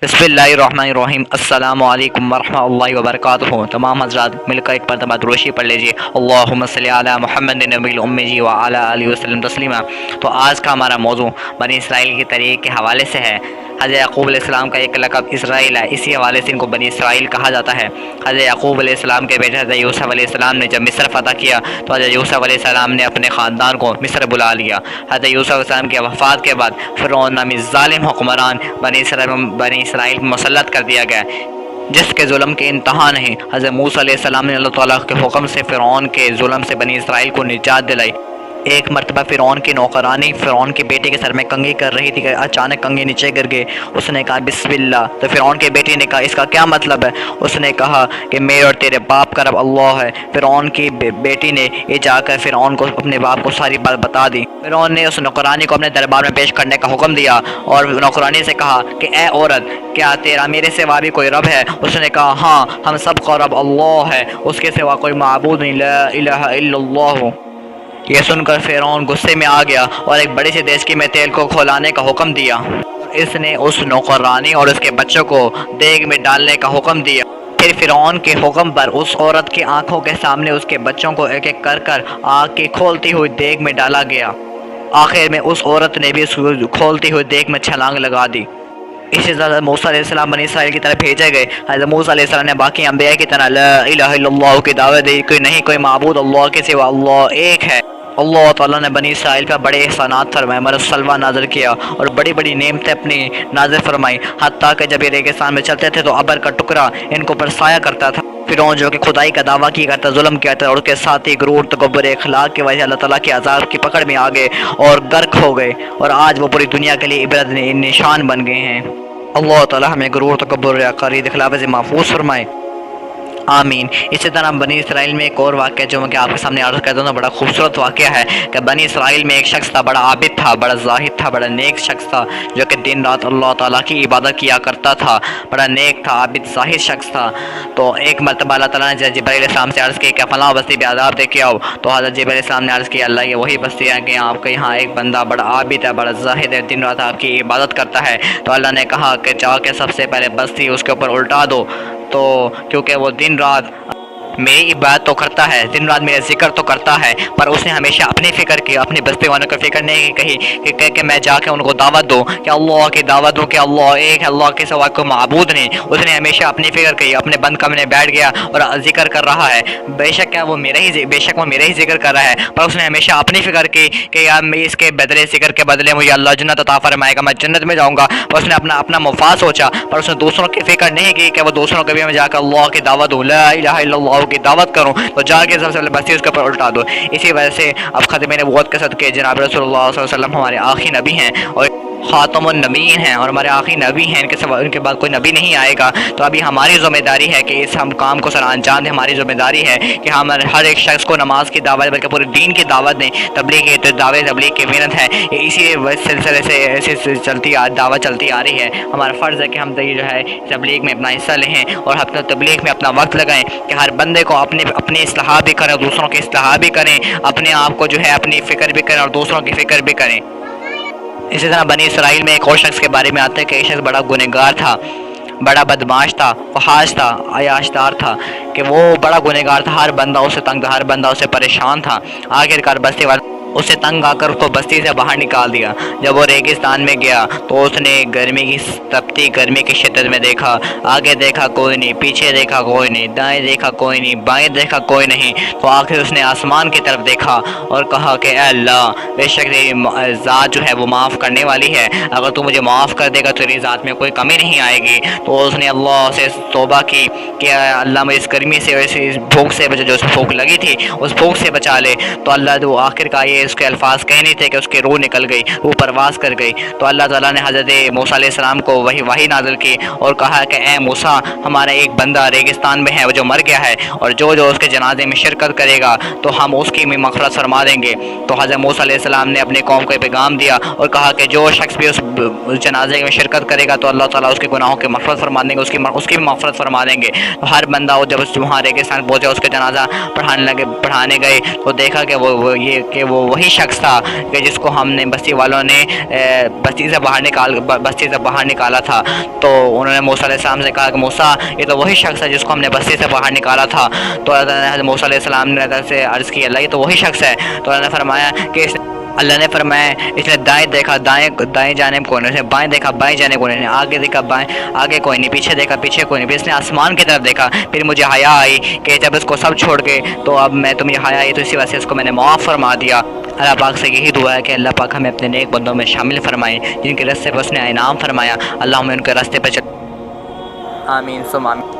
बिस्मिल्लाहिर्रहमानिर्रहीम। अस्सलामु अलैकुम वरहमतुल्लाहि वबरकातुहू। तमाम हज़रात मिलकर एक मरतबा दुरूशी पढ़ लीजिए। अल्लाहुम्मा सल्लि अला मुहम्मदिन नबिय्यिल उम्मी व अला आलिहि वसल्लम तस्लीमा। तो आज का हमारा मौजू बनी इसराइल के तरीक़े के हवाले से है। हज़रत याक़ूब अलैहिस्सलाम का एक लक़ब इसराइल है, इसी हवाले से इनको बनी इसराइल कहा जाता है। हज़रत याक़ूब अलैहिस्सलाम के बेटे हज़रत यूसुफ़ अलैहिस्सलाम ने जब मिस्र फ़तह किया तो हज़रत यूसुफ़ अलैहिस्सलाम ने अपने ख़ानदान को मिस्र बुला लिया। हज़रत यूसुफ़ अलैहिस्सलाम की वफ़ात के बाद फ़िरऔन नामी ज़ालिम हुक्मरान बनी इसराइल मुसल्लत कर दिया गया, जिसके जुल्म के इंतहा नहीं। हज़रत मूसा अलैहिस्सलाम ने अल्लाह ताला के हुक्म से फ़िरऔन के जुल्म से बनी इसराइल को निजात दिलाई। एक मरतबा फ़िरऔन की नौकरानी फ़िरऔन के बेटे के सर में कंघी कर रही थी कि अचानक कंघी नीचे गिर गए। उसने कहा बिस्मिल्लाह। तो फ़िरऔन के बेटे ने कहा इसका क्या मतलब है? उसने कहा कि मेरे और तेरे बाप का रब अल्लाह है। फ़िरऔन की बेटी ने ये जाकर फ़िरऔन को अपने बाप को सारी बात बता दी। फ़िरऔन ने उस नौकरानी को अपने दरबार में पेश करने का हुक्म दिया और नौकरानी से कहा कि ए औरत, क्या तेरा मेरे सिवा भी कोई रब है? उसने कहा हाँ, हम सब का रब अल्लाह है, उसके सिवा कोई माबूद नहीं, ला इलाहा इल्लल्लाह। यह सुनकर फ़िरऔन गुस्से में आ गया और एक बड़े से देशकी में तेल को खौलाने का हुक्म दिया। इसने उस नौकरानी और उसके बच्चों को देग में डालने का हुक्म दिया। फिर फ़िरऔन के हुक्म पर उस औरत की आंखों के सामने उसके बच्चों को एक एक कर आग की खोलती हुई देग में डाला गया। आखिर में उस औरत ने भी उस खोलती हुई देग में छलांग लगा दी। इसी तरह मूसा अलैहिस्सलाम बनी इसराइल की तरफ भेजे गए। हज़रत मूसा अलैहिस्सलाम ने बाकी अंबिया की तरह ला इलाहा इल्लल्लाह की दावत दी कि नहीं कोई माबूद अल्लाह के सिवा, अल्लाह एक है। अल्लाह ताला ने बनी इसराइल पर बड़े एहसानात फरमाए, मरसलवा नाज़िल किया और बड़ी बड़ी नेमतें अपनी नाज़िल फरमाई। हत्ता कि जब ये रेगिस्तान में चलते थे तो अबर का टुकड़ा इनको बरसाया करता था। फ़िरऔन जो कि खुदाई का दावा किया करता, जुल्म किया था और उसके साथ ही गुरूर तकब्बुर अखलाक की वजह से अल्लाह ताला के अज़ाब की पकड़ में आ गए और गर्क हो गए, और आज वो पूरी दुनिया के लिए इबरत निशान बन गए हैं। अल्लाह ताला हमें गुरूर तकब्बुर अक़ारी इख़लाक़ से महफूज फरमाए, आमीन। इसी तरह बनी इसराइल में एक और वाक़या जो मैं आपके सामने अर्ज़ कर दूँ, बड़ा खूबसूरत वाक़या है कि बनी इसराइल में एक शख्स था, बड़ा आबिद था, बड़ा ज़ाहिद था, बड़ा नेक शख्स था, जो कि दिन रात अल्लाह ताला की इबादत किया करता था। बड़ा नेक था, आबिद ज़ाहिद शख्स था। तो एक मरतबा अल्लाह ताला ने जिब्राइल अलैहिस्सलाम से अर्ज़ की कि फ़लाँ बस्ती पे आज़ाब दे के आओ। तो हज़रत जिब्राइल अलैहिस्सलाम ने अर्ज़ किया अल्लाह ये वही बस्ती है कि आपके यहाँ एक बंदा बड़ा आबिद है, बड़ा ज़ाहिद है, दिन रात आपकी इबादत करता है। तो अल्लाह ने कहा कि जाके सबसे पहले बस्ती उसके ऊपर उल्टा दो। तो क्योंकि वो दिन रात मेरी इबादत तो करता है, दिन रात मेरा जिक्र तो करता है, पर उसने हमेशा अपनी फ़िक्र की, अपनी बस्ती वालों की फ़िक्र नहीं कही कि मैं जाके उनको दावत दूँ कि अल्लाह की दावत दूँ कि अल्लाह एक है, अल्लाह के सिवा कोई माबूद नहीं। उसने हमेशा अपनी फ़िक्र की, अपने बंद कमरे बैठ गया और जिक्र कर रहा है। बेशक वो मेरा ही जिक्र कर रहा है, पर उसने हमेशा अपनी फ़िक्र की कि यार मैं इसके बदले जिक्र के बदले मुझे अल्लाह जन्नत अता फरमाएगा, मैं जन्नत में जाऊँगा। पर उसने अपना मुफाद सोचा, पर उसने दूसरों की फ़िक्र नहीं की कि वो दूसरों के भी मैं जाकर अल्लाह की दावत दूँ, ला इलाहा इल्लल्लाह की दावत करूँ। तो जाके सबसे पहले बस्ती उसके ऊपर उल्टा दो। इसी वजह से अब ख़त्म नबूवत के सदक़े जनाब रसूलुल्लाह सल्लल्लाहु अलैहि वसल्लम हमारे आखिरी नबी हैं और ख़ातमुन नबीय्यीन हैं और हमारे आखिरी नबी हैं, इनके बाद कोई नबी नहीं आएगा। तो अभी हमारी ज़िम्मेदारी है कि इस हम काम को सर अंजाम दें। हमारी ज़िम्मेदारी है कि हम हर एक शख्स को नमाज की दावत, बल्कि पूरे दीन की दावत दें। तबलीग तबलीग की मेहनत है, इसी सिलसिले से ऐसे दावत चलती आ रही है। हमारा फ़र्ज़ है कि हम जो है तबलीग में अपना हिस्सा लें और अपना तबलीग में अपना वक्त लगाएं कि हर बंदे को अपनी इस्लाह भी करें, दूसरों की इस्लाह भी करें, अपने आप को जो है अपनी फ़िक्र भी करें और दूसरों की फ़िक्र भी करें। इसी तरह बनी इसराइल में एक और शख्स के बारे में आता है कि एक शख्स बड़ा गुनहगार था, बड़ा बदमाश था, फहाश था, अयाशदार था, कि वो बड़ा गुनहगार था। हर बंदा उसे तंग था, हर बंदा उसे परेशान था। आखिरकार बस्ती वाले उसे तंग आकर उसको बस्ती से बाहर निकाल दिया। जब वो रेगिस्तान में गया तो उसने तपती गर्मी की शिद्दत में देखा, आगे देखा कोई नहीं, पीछे देखा कोई नहीं, दाएं देखा कोई नहीं, बाएं देखा कोई नहीं। तो आखिर उसने आसमान की तरफ देखा और कहा कि अल्लाह, बेशक तेरी ज़ात जो है वो माफ़ करने वाली है, अगर तू मुझे माफ़ कर देगा तो तेरी ज़ात में कोई कमी नहीं आएगी। तो उसने अल्लाह से तौबा की कि अल्लाह मैं इस गर्मी से, इस भूख से बचा, जो भूख लगी थी उस भूख से बचा ले। तो अल्लाह तो आखिरकार ये उसके अल्फाज कहने थे कि उसकी रूह निकल गई, वो परवास कर गई। तो अल्लाह ताला ने हज़रत मूसा अलैहिस्सलाम को वही नाज़िल की और कहा कि ए मूसा, हमारा एक बंदा रेगिस्तान में है, वो जो मर गया है, और जो उसके जनाजे में शिरकत करेगा तो हम उसकी भी मग़फ़िरत फरमा देंगे। तो हज़रत मूसा अलैहिस्सलाम ने अपने कौम को पैगाम दिया और कहा कि जो शख्स भी उस जनाजे में शिरकत करेगा तो अल्लाह ताला उसके गुनाहों की मग़फ़िरत फरमा देंगे, उसकी भी मग़फ़िरत फरमा देंगे। तो हर बंदा जब वहाँ रेगिस्तान पहुँचा, उसके जनाजा पढ़ाने गए तो देखा कि वो वही शख्स था कि जिसको हमने बस्ती वालों ने बस्ती से बाहर निकाला تھا۔ تو انہوں نے موسیٰ علیہ السلام سے کہا کہ موسیٰ یہ تو وہی شخص ہے جس کو ہم نے بستی سے باہر نکالا تھا۔ تو حضرت موسیٰ علیہ السلام نے اللہ سے عرض کی اللہ یہ تو وہی شخص ہے۔ تو اللہ نے فرمایا کہ اللہ نے فرمایا اس نے دائیں دیکھا دائیں جانب کون ہے، اس نے بائیں دیکھا بائیں جانب کون ہے، آگے دیکھا بائیں آگے کوئی نہیں، پیچھے دیکھا پیچھے کوئی نہیں، پھر اس نے آسمان کی طرف دیکھا، پھر مجھے حیا آئی کہ جب اس کو سب چھوڑ کے تو اب میں تمہیں حیا آئی تو اسی وجہ سے اس کو میں نے معاف فرما دیا۔ اللہ پاک سے یہی دعا ہے کہ اللہ پاک ہمیں اپنے نیک بندوں میں شامل فرمائے جن کے راستے پر اس نے انعام فرمایا، اللہ ہمیں ان کے راستے پر آمین ثم آمین۔